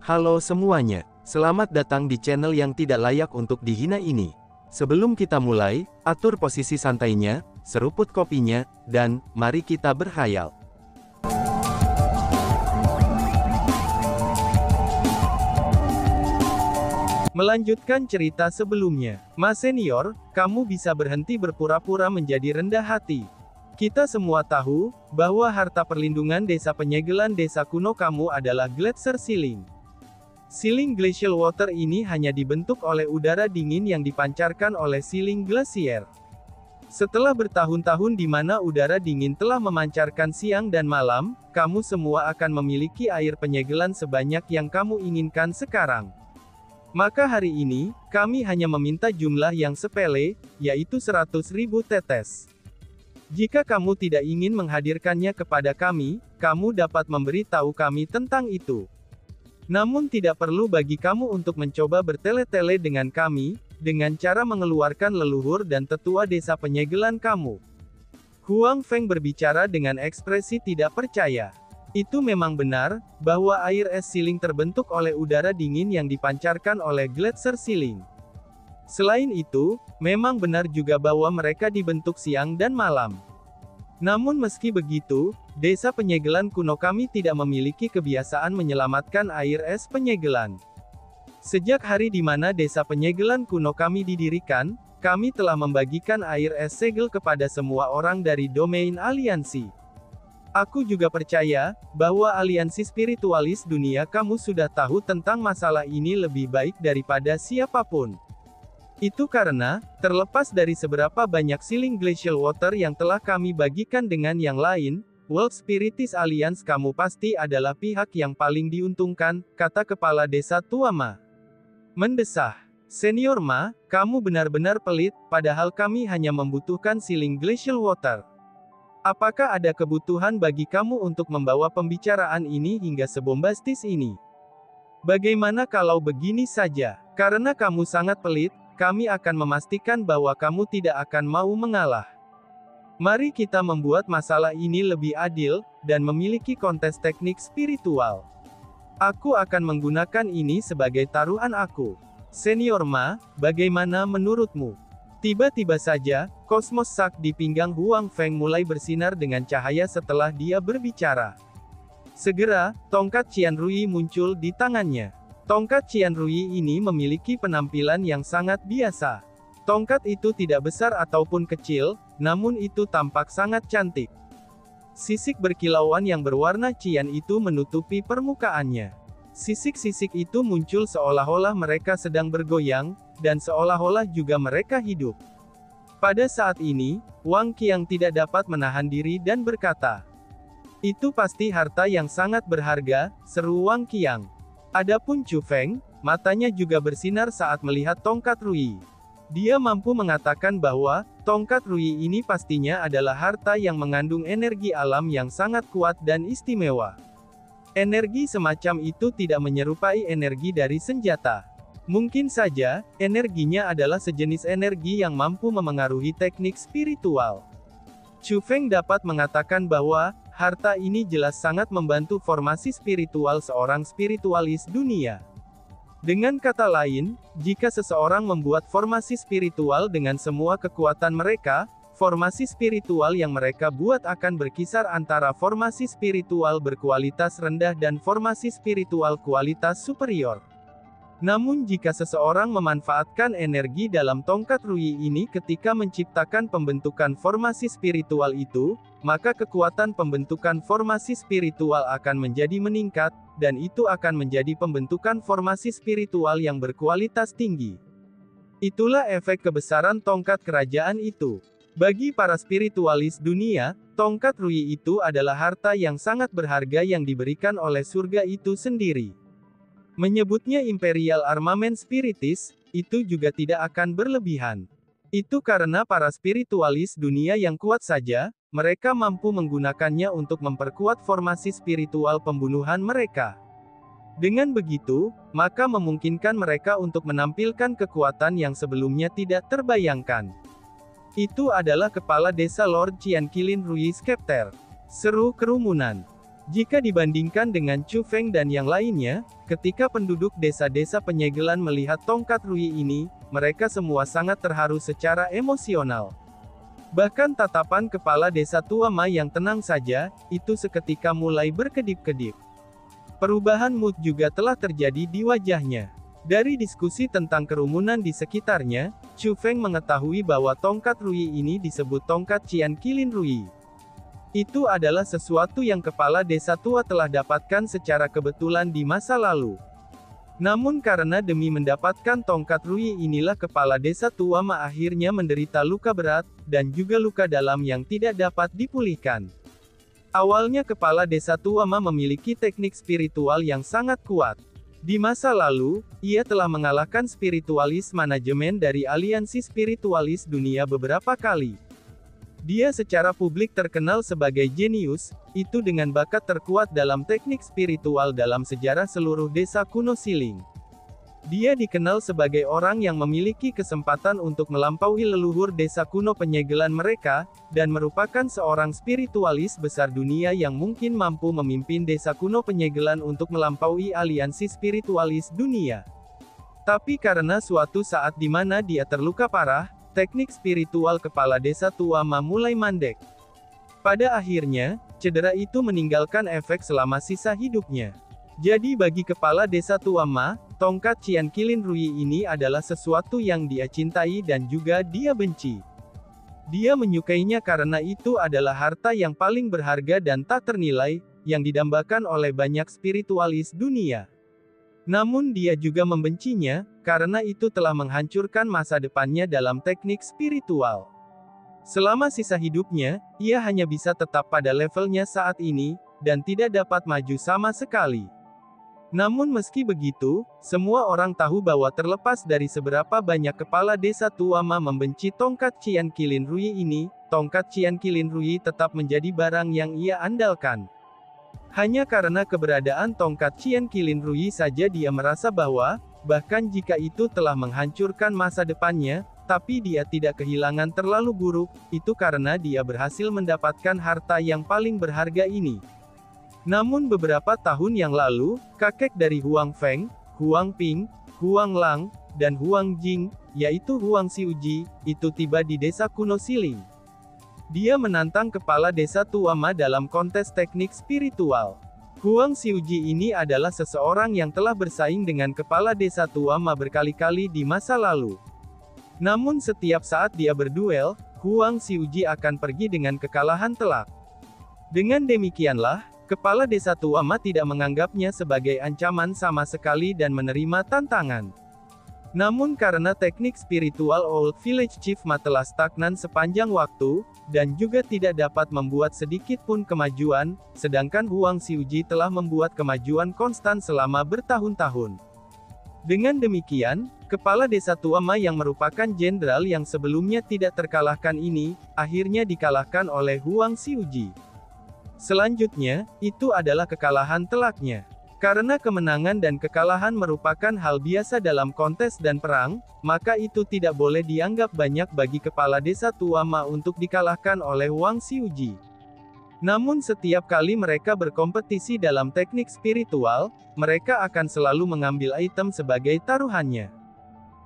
Halo semuanya, selamat datang di channel yang tidak layak untuk dihina ini. Sebelum kita mulai, atur posisi santainya, seruput kopinya, dan mari kita berkhayal. Melanjutkan cerita sebelumnya, Mas Senior, kamu bisa berhenti berpura-pura menjadi rendah hati. Kita semua tahu, bahwa harta perlindungan desa penyegelan desa kuno kamu adalah Gletser Ceiling. Ceiling Glacial Water ini hanya dibentuk oleh udara dingin yang dipancarkan oleh Ceiling Glacier. Setelah bertahun-tahun di mana udara dingin telah memancarkan siang dan malam, kamu semua akan memiliki air penyegelan sebanyak yang kamu inginkan sekarang. Maka hari ini, kami hanya meminta jumlah yang sepele, yaitu 100.000 tetes. Jika kamu tidak ingin menghadirkannya kepada kami, kamu dapat memberitahu kami tentang itu. Namun tidak perlu bagi kamu untuk mencoba bertele-tele dengan kami, dengan cara mengeluarkan leluhur dan tetua desa penyegelan kamu. Huang Feng berbicara dengan ekspresi tidak percaya. Itu memang benar, bahwa air es Ceiling terbentuk oleh udara dingin yang dipancarkan oleh Gletser Ceiling. Selain itu, memang benar juga bahwa mereka dibentuk siang dan malam. Namun meski begitu, desa penyegelan kuno kami tidak memiliki kebiasaan menyelamatkan air es penyegelan. Sejak hari di mana desa penyegelan kuno kami didirikan, kami telah membagikan air es segel kepada semua orang dari domain aliansi. Aku juga percaya, bahwa aliansi spiritualis dunia kamu sudah tahu tentang masalah ini lebih baik daripada siapapun. Itu karena, terlepas dari seberapa banyak Ceiling Glacial Water yang telah kami bagikan dengan yang lain, World Spiritist Alliance kamu pasti adalah pihak yang paling diuntungkan, kata kepala desa tua Ma. Mendesah. Senior Ma, kamu benar-benar pelit, padahal kami hanya membutuhkan Ceiling Glacial Water. Apakah ada kebutuhan bagi kamu untuk membawa pembicaraan ini hingga sebombastis ini? Bagaimana kalau begini saja? Karena kamu sangat pelit, kami akan memastikan bahwa kamu tidak akan mau mengalah. Mari kita membuat masalah ini lebih adil, dan memiliki kontes teknik spiritual. Aku akan menggunakan ini sebagai taruhan aku. Senior Ma, bagaimana menurutmu? Tiba-tiba saja, kosmos sak di pinggang Huang Feng mulai bersinar dengan cahaya setelah dia berbicara. Segera, tongkat Qianrui muncul di tangannya. Tongkat Qianrui ini memiliki penampilan yang sangat biasa. Tongkat itu tidak besar ataupun kecil, namun itu tampak sangat cantik. Sisik berkilauan yang berwarna cian itu menutupi permukaannya. Sisik-sisik itu muncul seolah-olah mereka sedang bergoyang, dan seolah-olah juga mereka hidup. Pada saat ini, Wang Qiang tidak dapat menahan diri dan berkata, "Itu pasti harta yang sangat berharga," seru Wang Qiang. Adapun Chu Feng, matanya juga bersinar saat melihat tongkat Rui. Dia mampu mengatakan bahwa, tongkat Rui ini pastinya adalah harta yang mengandung energi alam yang sangat kuat dan istimewa. Energi semacam itu tidak menyerupai energi dari senjata. Mungkin saja, energinya adalah sejenis energi yang mampu memengaruhi teknik spiritual. Chu Feng dapat mengatakan bahwa, harta ini jelas sangat membantu formasi spiritual seorang spiritualis dunia. Dengan kata lain, jika seseorang membuat formasi spiritual dengan semua kekuatan mereka, formasi spiritual yang mereka buat akan berkisar antara formasi spiritual berkualitas rendah dan formasi spiritual kualitas superior. Namun jika seseorang memanfaatkan energi dalam tongkat Rui ini ketika menciptakan pembentukan formasi spiritual itu, maka kekuatan pembentukan formasi spiritual akan menjadi meningkat, dan itu akan menjadi pembentukan formasi spiritual yang berkualitas tinggi. Itulah efek kebesaran tongkat kerajaan itu. Bagi para spiritualis dunia, tongkat Rui itu adalah harta yang sangat berharga yang diberikan oleh surga itu sendiri. Menyebutnya Imperial Armament Spiritis, itu juga tidak akan berlebihan. Itu karena para spiritualis dunia yang kuat saja, mereka mampu menggunakannya untuk memperkuat formasi spiritual pembunuhan mereka. Dengan begitu, maka memungkinkan mereka untuk menampilkan kekuatan yang sebelumnya tidak terbayangkan. Itu adalah kepala desa Lord Qian Qilin Rui Scepter. Seru kerumunan. Jika dibandingkan dengan Chu Feng dan yang lainnya, ketika penduduk desa-desa penyegelan melihat tongkat Rui ini, mereka semua sangat terharu secara emosional. Bahkan tatapan kepala desa tua Ma yang tenang saja, itu seketika mulai berkedip-kedip. Perubahan mood juga telah terjadi di wajahnya. Dari diskusi tentang kerumunan di sekitarnya, Chu Feng mengetahui bahwa tongkat Rui ini disebut tongkat Qian Qilin Rui. Itu adalah sesuatu yang kepala desa tua telah dapatkan secara kebetulan di masa lalu. Namun karena demi mendapatkan tongkat Rui inilah kepala desa tua Ma akhirnya menderita luka berat, dan juga luka dalam yang tidak dapat dipulihkan. Awalnya kepala desa tua Ma memiliki teknik spiritual yang sangat kuat. Di masa lalu, ia telah mengalahkan spiritualis manajemen dari aliansi spiritualis dunia beberapa kali. Dia secara publik terkenal sebagai jenius, itu dengan bakat terkuat dalam teknik spiritual dalam sejarah seluruh desa kuno Siling. Dia dikenal sebagai orang yang memiliki kesempatan untuk melampaui leluhur desa kuno penyegelan mereka, dan merupakan seorang spiritualis besar dunia yang mungkin mampu memimpin desa kuno penyegelan untuk melampaui aliansi spiritualis dunia. Tapi karena suatu saat di mana dia terluka parah, teknik spiritual kepala desa tua Ma mulai mandek. Pada akhirnya, cedera itu meninggalkan efek selama sisa hidupnya. Jadi bagi kepala desa tua Ma, tongkat Qian Qilin Rui ini adalah sesuatu yang dia cintai dan juga dia benci. Dia menyukainya karena itu adalah harta yang paling berharga dan tak ternilai, yang didambakan oleh banyak spiritualis dunia. Namun dia juga membencinya, karena itu telah menghancurkan masa depannya dalam teknik spiritual. Selama sisa hidupnya, ia hanya bisa tetap pada levelnya saat ini, dan tidak dapat maju sama sekali. Namun meski begitu, semua orang tahu bahwa terlepas dari seberapa banyak kepala desa tua Ma membenci tongkat Qian Qilin Rui ini, tongkat Qian Qilin Rui tetap menjadi barang yang ia andalkan. Hanya karena keberadaan tongkat Qian Qilin Rui saja dia merasa bahwa, bahkan jika itu telah menghancurkan masa depannya, tapi dia tidak kehilangan terlalu buruk, itu karena dia berhasil mendapatkan harta yang paling berharga ini. Namun beberapa tahun yang lalu, kakek dari Huang Feng, Huang Ping, Huang Lang, dan Huang Jing, yaitu Huang Xiuji, itu tiba di desa kuno Siling. Dia menantang kepala desa tua Ma dalam kontes teknik spiritual. Huang Xiuji ini adalah seseorang yang telah bersaing dengan kepala desa tua Ma berkali-kali di masa lalu. Namun setiap saat dia berduel, Huang Xiuji akan pergi dengan kekalahan telak. Dengan demikianlah, kepala desa tua Ma tidak menganggapnya sebagai ancaman sama sekali dan menerima tantangan. Namun karena teknik spiritual Old Village Chief Ma telah stagnan sepanjang waktu, dan juga tidak dapat membuat sedikit pun kemajuan, sedangkan Huang Xiuji telah membuat kemajuan konstan selama bertahun-tahun. Dengan demikian, kepala desa tua Ma yang merupakan jenderal yang sebelumnya tidak terkalahkan ini, akhirnya dikalahkan oleh Huang Xiuji. Selanjutnya, itu adalah kekalahan telaknya. Karena kemenangan dan kekalahan merupakan hal biasa dalam kontes dan perang, maka itu tidak boleh dianggap banyak bagi kepala desa tua Ma untuk dikalahkan oleh Huang Xiuji. Namun setiap kali mereka berkompetisi dalam teknik spiritual, mereka akan selalu mengambil item sebagai taruhannya.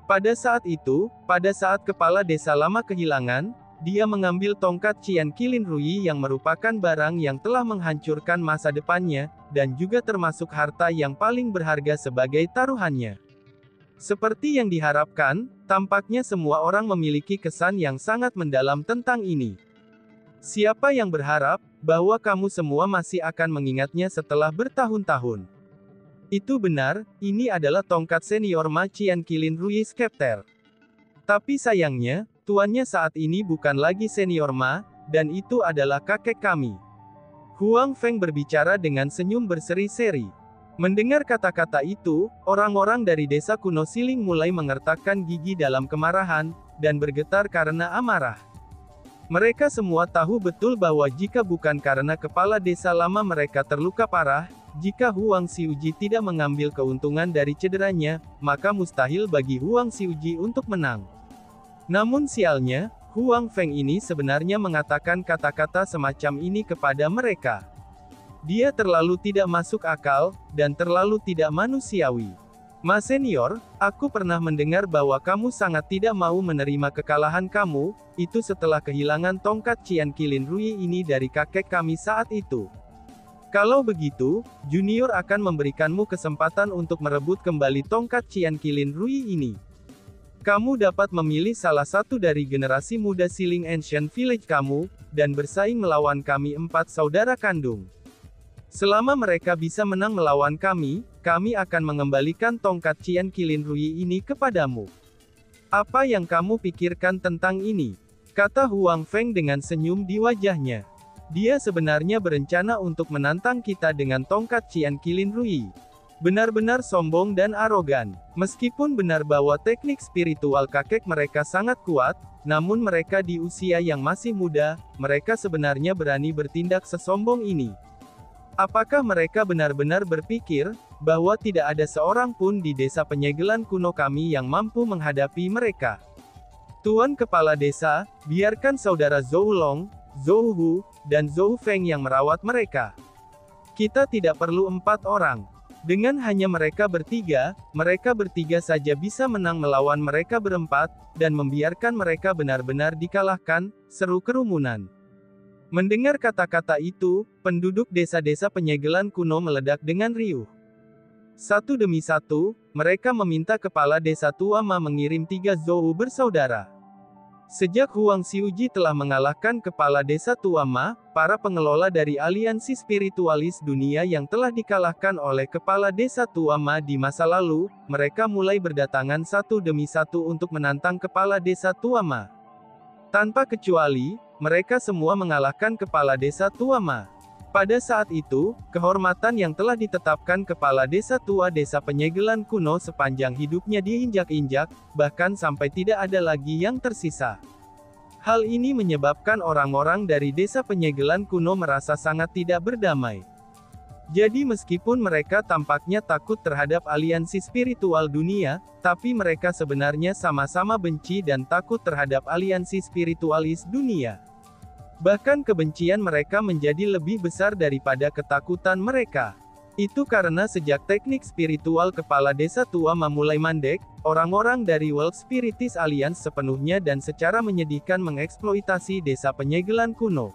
Pada saat itu, pada saat kepala desa lama kehilangan, dia mengambil tongkat Qian Qilin Rui yang merupakan barang yang telah menghancurkan masa depannya, dan juga termasuk harta yang paling berharga sebagai taruhannya. Seperti yang diharapkan, tampaknya semua orang memiliki kesan yang sangat mendalam tentang ini. Siapa yang berharap bahwa kamu semua masih akan mengingatnya setelah bertahun-tahun? Itu benar, ini adalah tongkat senior Ma Qian Qilin Rui Scepter. Tapi sayangnya, tuannya saat ini bukan lagi senior Ma, dan itu adalah kakek kami. Huang Feng berbicara dengan senyum berseri-seri. Mendengar kata-kata itu, orang-orang dari desa kuno Siling mulai mengertakkan gigi dalam kemarahan, dan bergetar karena amarah. Mereka semua tahu betul bahwa jika bukan karena kepala desa lama mereka terluka parah, jika Huang Xiuji tidak mengambil keuntungan dari cederanya, maka mustahil bagi Huang Xiuji untuk menang. Namun sialnya, Huang Feng ini sebenarnya mengatakan kata-kata semacam ini kepada mereka. Dia terlalu tidak masuk akal, dan terlalu tidak manusiawi. Ma Senior, aku pernah mendengar bahwa kamu sangat tidak mau menerima kekalahan kamu, itu setelah kehilangan tongkat Qian Qilin Rui ini dari kakek kami saat itu. Kalau begitu, Junior akan memberikanmu kesempatan untuk merebut kembali tongkat Qian Qilin Rui ini. Kamu dapat memilih salah satu dari generasi muda Siling Ancient Village kamu, dan bersaing melawan kami 4 saudara kandung. Selama mereka bisa menang melawan kami akan mengembalikan tongkat Qian Qilin Rui ini kepadamu. Apa yang kamu pikirkan tentang ini? Kata Huang Feng dengan senyum di wajahnya. Dia sebenarnya berencana untuk menantang kita dengan tongkat Qian Qilin Rui. Benar-benar sombong dan arogan. Meskipun benar bahwa teknik spiritual kakek mereka sangat kuat, namun mereka di usia yang masih muda, mereka sebenarnya berani bertindak sesombong ini. Apakah mereka benar-benar berpikir bahwa tidak ada seorang pun di desa penyegelan kuno kami yang mampu menghadapi mereka? Tuan Kepala Desa, biarkan saudara Zhou Long, Zhou Hu, dan Zhou Feng yang merawat mereka. Kita tidak perlu 4 orang. Dengan hanya mereka bertiga saja bisa menang melawan mereka berempat, dan membiarkan mereka benar-benar dikalahkan, seru kerumunan. Mendengar kata-kata itu, penduduk desa-desa penyegelan kuno meledak dengan riuh. Satu demi satu, mereka meminta kepala desa tua Ma mengirim 3 Zhou bersaudara. Sejak Huang Xiuji telah mengalahkan kepala desa tua Ma, para pengelola dari aliansi spiritualis dunia yang telah dikalahkan oleh kepala desa tua Ma di masa lalu, mereka mulai berdatangan satu demi satu untuk menantang kepala desa tua Ma. Tanpa kecuali, mereka semua mengalahkan kepala desa tua Ma. Pada saat itu, kehormatan yang telah ditetapkan kepala desa tua desa penyegelan kuno sepanjang hidupnya diinjak-injak, bahkan sampai tidak ada lagi yang tersisa. Hal ini menyebabkan orang-orang dari desa penyegelan kuno merasa sangat tidak berdamai. Jadi meskipun mereka tampaknya takut terhadap aliansi spiritual dunia, tapi mereka sebenarnya sama-sama benci dan takut terhadap aliansi spiritualis dunia. Bahkan kebencian mereka menjadi lebih besar daripada ketakutan mereka. Itu karena sejak teknik spiritual kepala desa tua Ma mulai mandek, orang-orang dari World Spiritist Alliance sepenuhnya dan secara menyedihkan mengeksploitasi desa penyegelan kuno.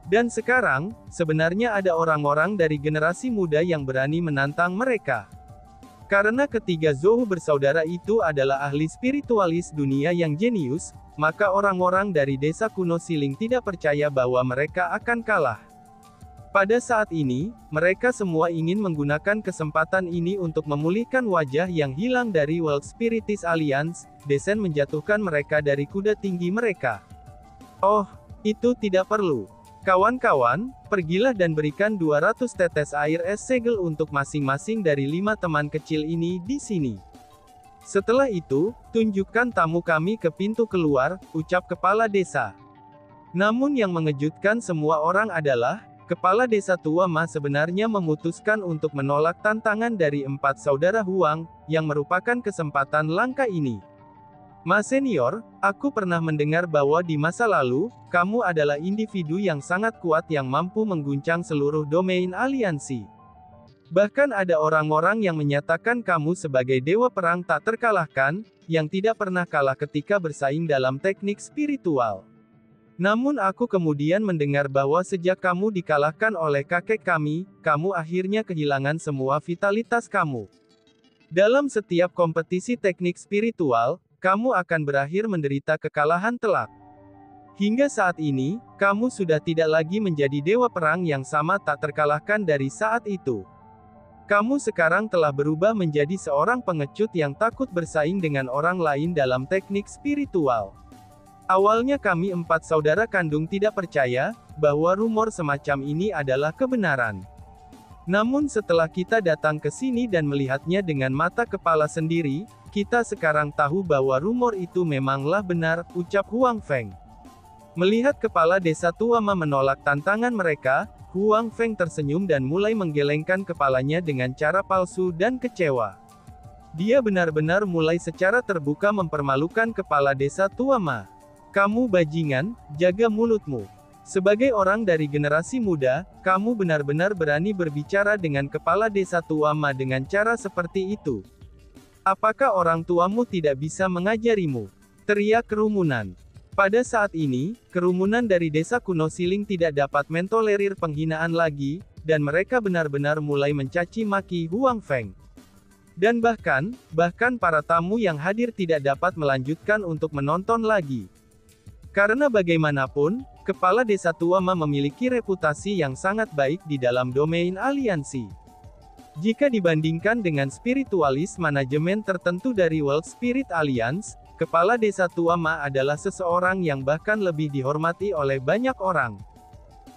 Dan sekarang, sebenarnya ada orang-orang dari generasi muda yang berani menantang mereka. Karena ketiga Zhou bersaudara itu adalah ahli spiritualis dunia yang jenius, maka orang-orang dari desa kuno Siling tidak percaya bahwa mereka akan kalah. Pada saat ini, mereka semua ingin menggunakan kesempatan ini untuk memulihkan wajah yang hilang dari World Spiritist Alliance, desain menjatuhkan mereka dari kuda tinggi mereka. Oh, itu tidak perlu. Kawan-kawan, pergilah dan berikan 200 tetes air es segel untuk masing-masing dari 5 teman kecil ini di sini. Setelah itu, tunjukkan tamu kami ke pintu keluar, ucap kepala desa. Namun yang mengejutkan semua orang adalah, kepala desa tua Ma sebenarnya memutuskan untuk menolak tantangan dari 4 saudara Huang, yang merupakan kesempatan langka ini. Ma Senior, aku pernah mendengar bahwa di masa lalu, kamu adalah individu yang sangat kuat yang mampu mengguncang seluruh domain aliansi. Bahkan ada orang-orang yang menyatakan kamu sebagai dewa perang tak terkalahkan, yang tidak pernah kalah ketika bersaing dalam teknik spiritual. Namun aku kemudian mendengar bahwa sejak kamu dikalahkan oleh kakek kami, kamu akhirnya kehilangan semua vitalitas kamu. Dalam setiap kompetisi teknik spiritual, kamu akan berakhir menderita kekalahan telak. Hingga saat ini, kamu sudah tidak lagi menjadi dewa perang yang sama tak terkalahkan dari saat itu. Kamu sekarang telah berubah menjadi seorang pengecut yang takut bersaing dengan orang lain dalam teknik spiritual. Awalnya kami 4 saudara kandung tidak percaya, bahwa rumor semacam ini adalah kebenaran. Namun setelah kita datang ke sini dan melihatnya dengan mata kepala sendiri, kita sekarang tahu bahwa rumor itu memanglah benar, ucap Huang Feng. Melihat kepala desa tua Ma menolak tantangan mereka, Huang Feng tersenyum dan mulai menggelengkan kepalanya dengan cara palsu dan kecewa. Dia benar-benar mulai secara terbuka mempermalukan kepala desa tua Ma. Kamu bajingan, jaga mulutmu. Sebagai orang dari generasi muda, kamu benar-benar berani berbicara dengan kepala desa tua Ma dengan cara seperti itu. Apakah orang tuamu tidak bisa mengajarimu? Teriak kerumunan. Pada saat ini, kerumunan dari desa kuno Siling tidak dapat mentolerir penghinaan lagi, dan mereka benar-benar mulai mencaci maki Huang Feng. Dan bahkan para tamu yang hadir tidak dapat melanjutkan untuk menonton lagi. Karena bagaimanapun, kepala desa tua Ma memiliki reputasi yang sangat baik di dalam domain aliansi. Jika dibandingkan dengan spiritualis manajemen tertentu dari World Spirit Alliance, kepala desa tua Ma adalah seseorang yang bahkan lebih dihormati oleh banyak orang.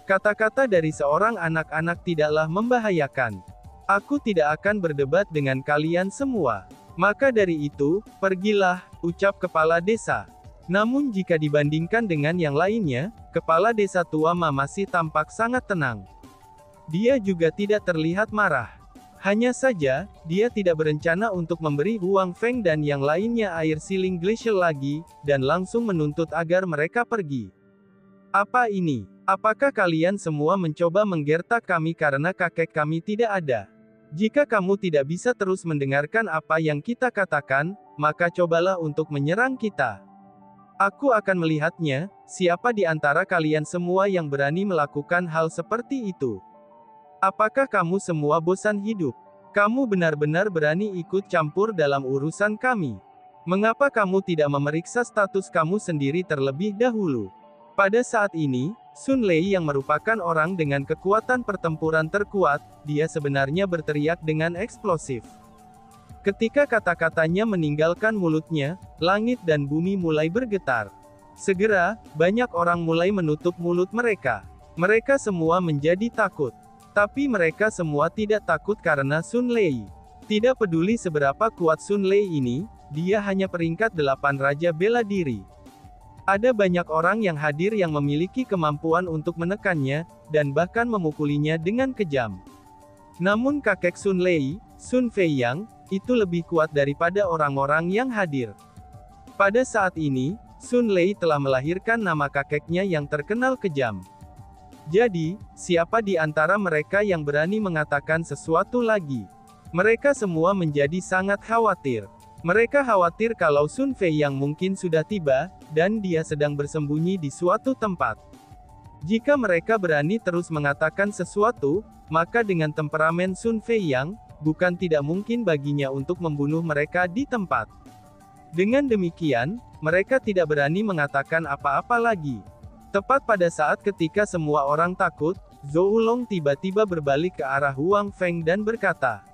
Kata-kata dari seorang anak-anak tidaklah membahayakan. Aku tidak akan berdebat dengan kalian semua. Maka dari itu, pergilah, ucap kepala desa. Namun jika dibandingkan dengan yang lainnya, kepala desa tua Ma masih tampak sangat tenang. Dia juga tidak terlihat marah. Hanya saja, dia tidak berencana untuk memberi Huang Feng dan yang lainnya air Siling Glacial lagi, dan langsung menuntut agar mereka pergi. Apa ini? Apakah kalian semua mencoba menggertak kami karena kakek kami tidak ada? Jika kamu tidak bisa terus mendengarkan apa yang kita katakan, maka cobalah untuk menyerang kita. Aku akan melihatnya, siapa di antara kalian semua yang berani melakukan hal seperti itu. Apakah kamu semua bosan hidup? Kamu benar-benar berani ikut campur dalam urusan kami. Mengapa kamu tidak memeriksa status kamu sendiri terlebih dahulu? Pada saat ini, Sun Lei yang merupakan orang dengan kekuatan pertempuran terkuat, dia sebenarnya berteriak dengan eksplosif. Ketika kata-katanya meninggalkan mulutnya, langit dan bumi mulai bergetar. Segera, banyak orang mulai menutup mulut mereka. Mereka semua menjadi takut. Tapi mereka semua tidak takut karena Sun Lei. Tidak peduli seberapa kuat Sun Lei ini, dia hanya peringkat 8 Raja Bela Diri. Ada banyak orang yang hadir yang memiliki kemampuan untuk menekannya, dan bahkan memukulinya dengan kejam. Namun kakek Sun Lei, Sun Feiyang, itu lebih kuat daripada orang-orang yang hadir. Pada saat ini, Sun Lei telah melahirkan nama kakeknya yang terkenal kejam. Jadi, siapa di antara mereka yang berani mengatakan sesuatu lagi? Mereka semua menjadi sangat khawatir. Mereka khawatir kalau Sun Feiyang mungkin sudah tiba, dan dia sedang bersembunyi di suatu tempat. Jika mereka berani terus mengatakan sesuatu, maka dengan temperamen Sun Feiyang, bukan tidak mungkin baginya untuk membunuh mereka di tempat. Dengan demikian, mereka tidak berani mengatakan apa-apa lagi. Tepat pada saat ketika semua orang takut, Zhou Long tiba-tiba berbalik ke arah Huang Feng dan berkata,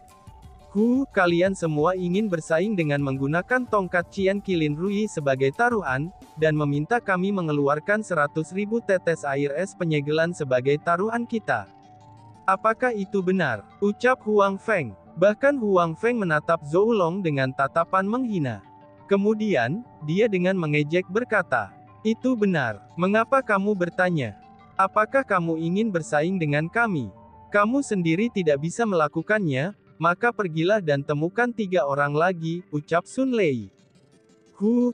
kalian semua ingin bersaing dengan menggunakan tongkat Qian Qilin Rui sebagai taruhan, dan meminta kami mengeluarkan 100.000 tetes air es penyegelan sebagai taruhan kita. Apakah itu benar? Ucap Huang Feng. Bahkan Huang Feng menatap Zhou Long dengan tatapan menghina. Kemudian, dia dengan mengejek berkata, itu benar. Mengapa kamu bertanya? Apakah kamu ingin bersaing dengan kami? Kamu sendiri tidak bisa melakukannya, maka pergilah dan temukan 3 orang lagi, ucap Sun Lei.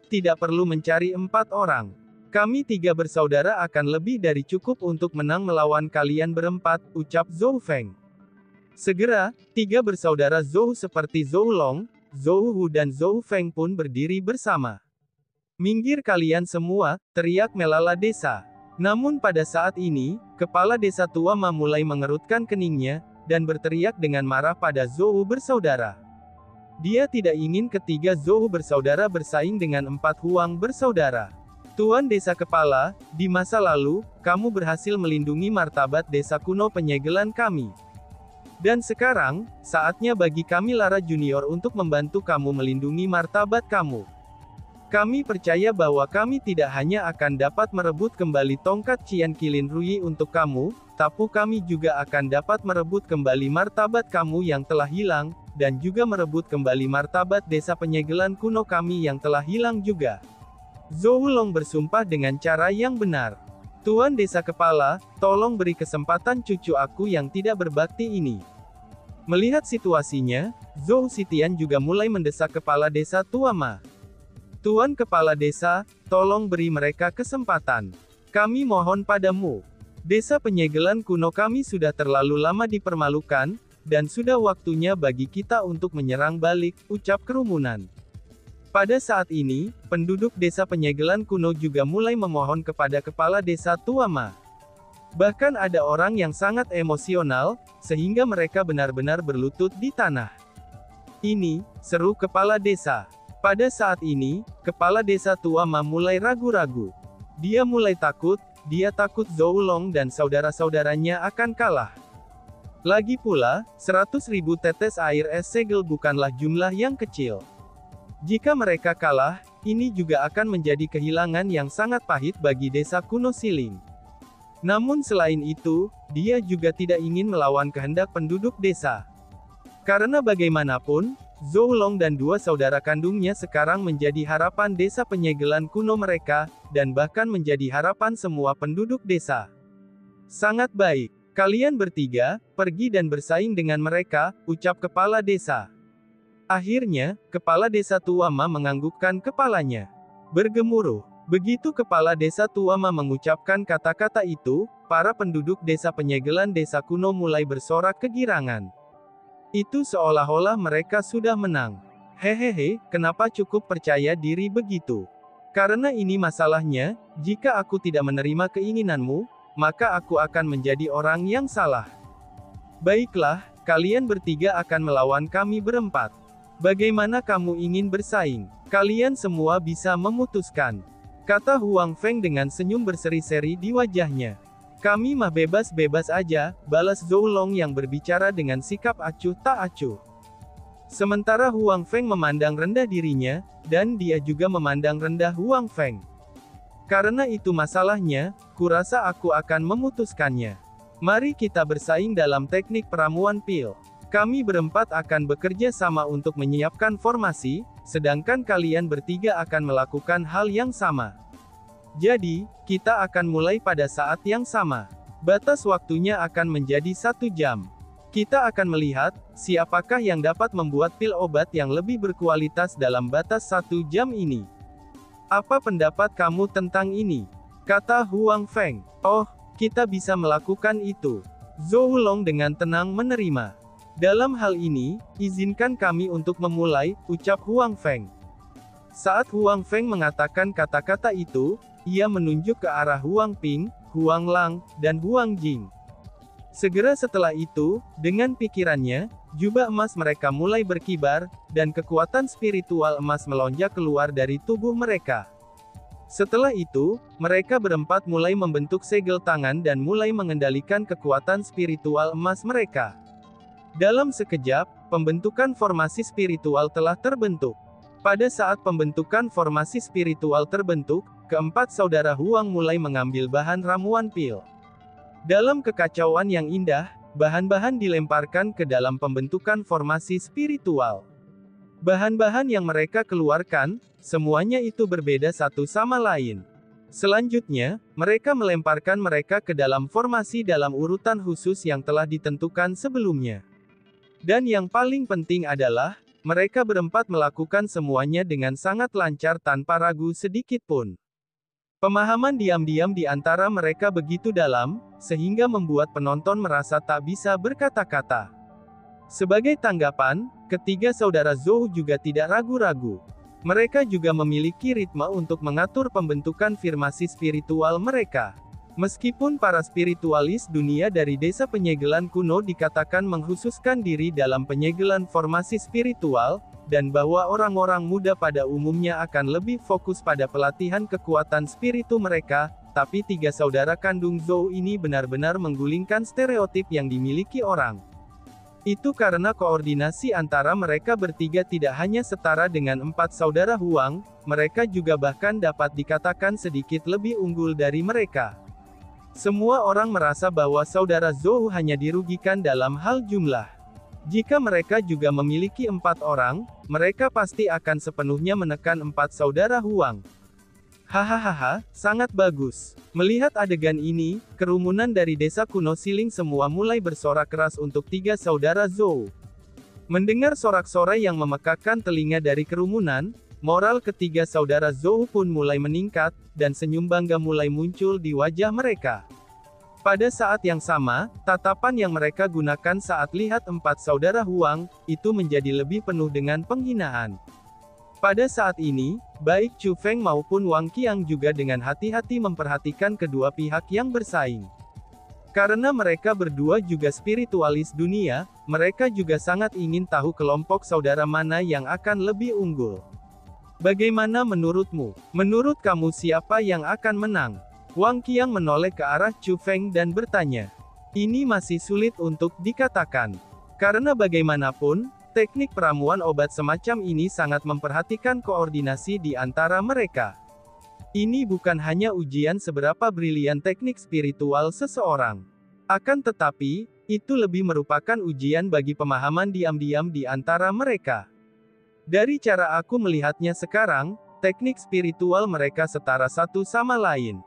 Tidak perlu mencari 4 orang. Kami 3 bersaudara akan lebih dari cukup untuk menang melawan kalian berempat, ucap Zhou Feng. Segera, 3 bersaudara Zhou seperti Zhou Long, Zhou Hu dan Zhou Feng pun berdiri bersama. Minggir kalian semua, teriak melala desa. Namun pada saat ini, kepala desa tua Ma mulai mengerutkan keningnya, dan berteriak dengan marah pada Zhou bersaudara. Dia tidak ingin ketiga Zhou bersaudara bersaing dengan 4 Huang bersaudara. Tuan Desa Kepala, di masa lalu, kamu berhasil melindungi martabat desa kuno penyegelan kami. Dan sekarang, saatnya bagi kami Lara Junior untuk membantu kamu melindungi martabat kamu. Kami percaya bahwa kami tidak hanya akan dapat merebut kembali tongkat Qian Qilin Rui untuk kamu, tapi kami juga akan dapat merebut kembali martabat kamu yang telah hilang, dan juga merebut kembali martabat desa penyegelan kuno kami yang telah hilang juga. Zhou Long bersumpah dengan cara yang benar. Tuan Desa Kepala, tolong beri kesempatan cucu aku yang tidak berbakti ini. Melihat situasinya, Zhou Sitian juga mulai mendesak kepala desa tua Ma. Tuan Kepala Desa, tolong beri mereka kesempatan. Kami mohon padamu. Desa penyegelan kuno kami sudah terlalu lama dipermalukan, dan sudah waktunya bagi kita untuk menyerang balik, ucap kerumunan. Pada saat ini, penduduk desa penyegelan kuno juga mulai memohon kepada kepala desa Tuama. Bahkan ada orang yang sangat emosional, sehingga mereka benar-benar berlutut di tanah. Ini, seru kepala desa. Pada saat ini, kepala desa Tuama mulai ragu-ragu. Dia mulai takut, dia takut Zhou Long dan saudara-saudaranya akan kalah. Lagi pula, 100.000 tetes air es segel bukanlah jumlah yang kecil. Jika mereka kalah, ini juga akan menjadi kehilangan yang sangat pahit bagi desa kuno Siling. Namun selain itu, dia juga tidak ingin melawan kehendak penduduk desa. Karena bagaimanapun, Zhou Long dan dua saudara kandungnya sekarang menjadi harapan desa penyegelan kuno mereka, dan bahkan menjadi harapan semua penduduk desa. Sangat baik. Kalian bertiga, pergi dan bersaing dengan mereka, ucap kepala desa. Akhirnya, kepala desa Tuama menganggukkan kepalanya. Bergemuruh. Begitu kepala desa Tuama mengucapkan kata-kata itu, para penduduk desa penyegelan desa kuno mulai bersorak kegirangan. Itu seolah-olah mereka sudah menang. Hehehe, kenapa cukup percaya diri begitu? Karena ini masalahnya, jika aku tidak menerima keinginanmu, maka aku akan menjadi orang yang salah. Baiklah, kalian bertiga akan melawan kami berempat. Bagaimana kamu ingin bersaing? Kalian semua bisa memutuskan. Kata Huang Feng dengan senyum berseri-seri di wajahnya. Kami mah bebas-bebas aja, balas Zhou Long yang berbicara dengan sikap acuh tak acuh. Sementara Huang Feng memandang rendah dirinya, dan dia juga memandang rendah Huang Feng. Karena itu masalahnya, kurasa aku akan memutuskannya. Mari kita bersaing dalam teknik peramuan pil. Kami berempat akan bekerja sama untuk menyiapkan formasi, sedangkan kalian bertiga akan melakukan hal yang sama. Jadi, kita akan mulai pada saat yang sama. Batas waktunya akan menjadi 1 jam. Kita akan melihat, siapakah yang dapat membuat pil obat yang lebih berkualitas dalam batas 1 jam ini. Apa pendapat kamu tentang ini? Kata Huang Feng. Oh, kita bisa melakukan itu. Zhou Long dengan tenang menerima. Dalam hal ini, izinkan kami untuk memulai, ucap Huang Feng. Saat Huang Feng mengatakan kata-kata itu, ia menunjuk ke arah Huang Ping, Huang Lang, dan Huang Jing. Segera setelah itu, dengan pikirannya, jubah emas mereka mulai berkibar, dan kekuatan spiritual emas melonjak keluar dari tubuh mereka. Setelah itu, mereka berempat mulai membentuk segel tangan dan mulai mengendalikan kekuatan spiritual emas mereka. Dalam sekejap, pembentukan formasi spiritual telah terbentuk. Pada saat pembentukan formasi spiritual terbentuk, keempat saudara Huang mulai mengambil bahan ramuan pil. Dalam kekacauan yang indah, bahan-bahan dilemparkan ke dalam pembentukan formasi spiritual. Bahan-bahan yang mereka keluarkan, semuanya itu berbeda satu sama lain. Selanjutnya, mereka melemparkan mereka ke dalam formasi dalam urutan khusus yang telah ditentukan sebelumnya. Dan yang paling penting adalah, mereka berempat melakukan semuanya dengan sangat lancar tanpa ragu sedikit pun. Pemahaman diam-diam di antara mereka begitu dalam, sehingga membuat penonton merasa tak bisa berkata-kata. Sebagai tanggapan, ketiga saudara Zhou juga tidak ragu-ragu. Mereka juga memiliki ritme untuk mengatur pembentukan formasi spiritual mereka. Meskipun para spiritualis dunia dari desa penyegelan kuno dikatakan mengkhususkan diri dalam penyegelan formasi spiritual, dan bahwa orang-orang muda pada umumnya akan lebih fokus pada pelatihan kekuatan spiritu mereka, tapi tiga saudara kandung Zhou ini benar-benar menggulingkan stereotip yang dimiliki orang. Itu karena koordinasi antara mereka bertiga tidak hanya setara dengan empat saudara Huang, mereka juga bahkan dapat dikatakan sedikit lebih unggul dari mereka. Semua orang merasa bahwa saudara Zhou hanya dirugikan dalam hal jumlah. Jika mereka juga memiliki 4 orang, mereka pasti akan sepenuhnya menekan 4 saudara Huang. Hahaha, sangat bagus. Melihat adegan ini, kerumunan dari desa kuno Siling semua mulai bersorak keras untuk tiga saudara Zhou. Mendengar sorak-sorai yang memekakkan telinga dari kerumunan, moral ketiga saudara Zhou pun mulai meningkat, dan senyum bangga mulai muncul di wajah mereka. Pada saat yang sama, tatapan yang mereka gunakan saat lihat empat saudara Huang, itu menjadi lebih penuh dengan penghinaan. Pada saat ini, baik Chu Feng maupun Wang Qiang juga dengan hati-hati memperhatikan kedua pihak yang bersaing. Karena mereka berdua juga spiritualis dunia, mereka juga sangat ingin tahu kelompok saudara mana yang akan lebih unggul. Bagaimana menurutmu? Menurut kamu siapa yang akan menang? Wang Qiang menoleh ke arah Chu Feng dan bertanya. Ini masih sulit untuk dikatakan. Karena bagaimanapun, teknik peramuan obat semacam ini sangat memperhatikan koordinasi di antara mereka. Ini bukan hanya ujian seberapa brilian teknik spiritual seseorang. Akan tetapi, itu lebih merupakan ujian bagi pemahaman diam-diam di antara mereka. Dari cara aku melihatnya sekarang, teknik spiritual mereka setara satu sama lain.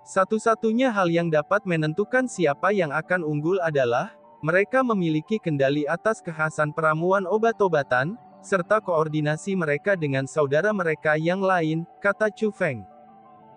Satu-satunya hal yang dapat menentukan siapa yang akan unggul adalah, mereka memiliki kendali atas kekhasan peramuan obat-obatan, serta koordinasi mereka dengan saudara mereka yang lain, kata Chu Feng.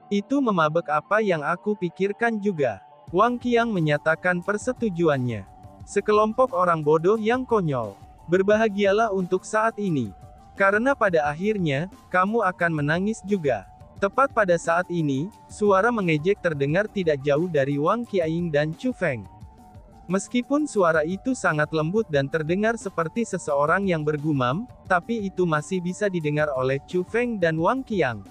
Itu memabek apa yang aku pikirkan juga. Wang Qiang menyatakan persetujuannya. Sekelompok orang bodoh yang konyol. Berbahagialah untuk saat ini. Karena pada akhirnya, kamu akan menangis juga. Tepat pada saat ini, suara mengejek terdengar tidak jauh dari Wang Qiang dan Chu Feng. Meskipun suara itu sangat lembut dan terdengar seperti seseorang yang bergumam, tapi itu masih bisa didengar oleh Chu Feng dan Wang Qiang.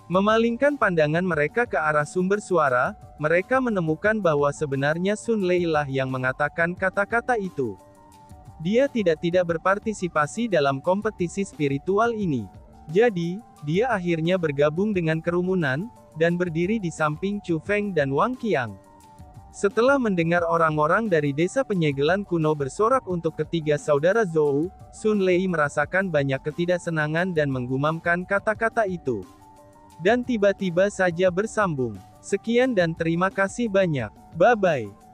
Memalingkan pandangan mereka ke arah sumber suara, mereka menemukan bahwa sebenarnya Sun Lei lah yang mengatakan kata-kata itu. Dia tidak berpartisipasi dalam kompetisi spiritual ini. Jadi, dia akhirnya bergabung dengan kerumunan, dan berdiri di samping Chu Feng dan Wang Qiang. Setelah mendengar orang-orang dari desa penyegelan kuno bersorak untuk ketiga saudara Zhou, Sun Lei merasakan banyak ketidaksenangan dan menggumamkan kata-kata itu. Dan tiba-tiba saja bersambung. Sekian dan terima kasih banyak. Bye-bye.